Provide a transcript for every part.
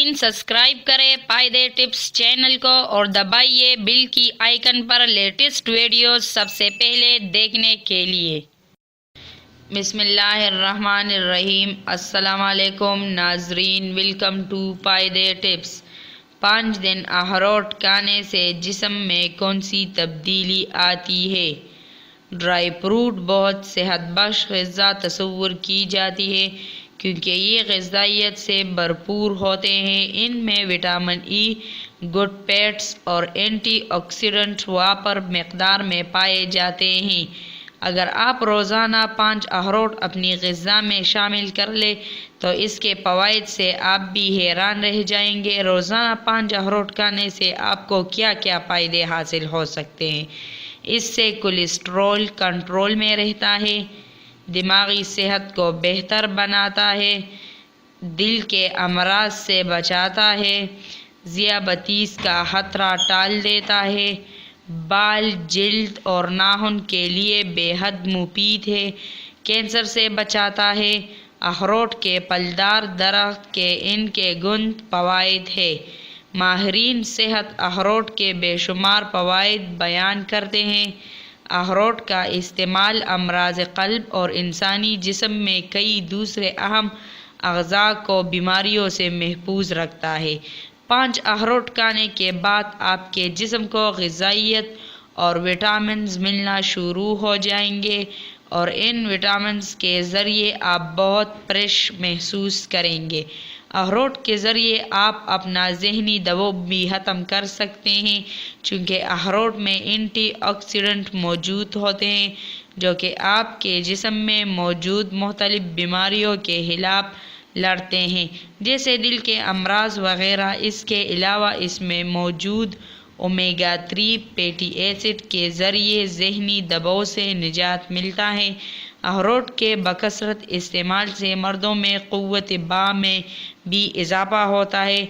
ناظرین سبسکرائب کریں پائیدے tips channel کو اور دبائیے بیل کی آئیکن پر لیٹسٹ ویڈیوز سب سے پہلے دیکھنے کے لیے۔ بسم اللہ الرحمن الرحیم۔ السلام علیکم ناظرین، ویلکم ٹو پائیدے ٹپس۔ 5 دن اخروٹ کھانے سے جسم میں کون سی تبدیلی آتی ہے؟ ڈرائی فروٹ بہت صحت بخش غذا تصور کی جاتی ہے کیونکہ یہ غذائیت سے بھرپور ہوتے ہیں۔ ان میں وٹامن ای، گڈ فیٹس اور اینٹی آکسیڈنٹ وافر مقدار میں پائے جاتے ہیں۔ اگر آپ روزانہ 5 اخروٹ اپنی غذا میں شامل کر لیں تو اس کے فوائد سے آپ بھی حیران رہ جائیں گے۔ روزانہ 5 اخروٹ کھانے سے آپ کو کیا کیا فائدے حاصل ہو سکتے ہیں؟ اس سے کولیسٹرول کنٹرول میں رہتا ہے، دماغی صحت کو بہتر بناتا ہے، دل کے امراض سے بچاتا ہے، ذیابیطس کا خطرہ ٹال دیتا ہے، بال، جلد اور ناخن کے لیے بے حد مفید ہے، کینسر سے بچاتا ہے۔ اخروٹ کے پھلدار درخت کے ان کے گنت فوائد ہے۔ ماہرین صحت اخروٹ کے بے شمار فوائد بیان کرتے ہیں۔ اخروٹ کا استعمال امراض قلب اور انسانی جسم میں کئی دوسرے اہم اعضاء کو بیماریوں سے محفوظ رکھتا ہے۔ 5 اخروٹ کھانے کے بعد آپ کے جسم کو غذائیت اور وٹامنز ملنا شروع ہو جائیں گے اور ان وٹامنز کے ذریعے آپ بہت فریش محسوس کریں گے۔ اخروٹ کے ذریعے آپ اپنا ذہنی دباؤ بھی ختم کر سکتے ہیں چونکہ اخروٹ میں اینٹی آکسیڈنٹ موجود ہوتے ہیں جو کہ آپ کے جسم میں موجود مختلف بیماریوں کے خلاف لڑتے ہیں جیسے دل کے امراض وغیرہ۔ اس کے علاوہ اس میں موجود اومیگا 3 فیٹی ایسڈ کے ذریعے ذہنی دباؤ سے نجات ملتا ہے۔ اخروٹ کے بکثرت استعمال سے مردوں میں قوت باہ میں بھی اضافہ ہوتا ہے۔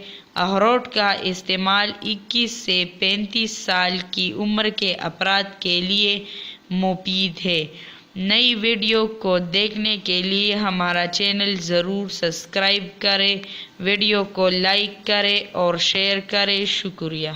اخروٹ کا استعمال 21 سے 35 سال کی عمر کے افراد کے لیے مفید ہے۔ نئی ویڈیو کو دیکھنے کے لیے ہمارا چینل ضرور سبسکرائب کریں، ویڈیو کو لائک کریں اور شیئر کریں۔ شکریہ۔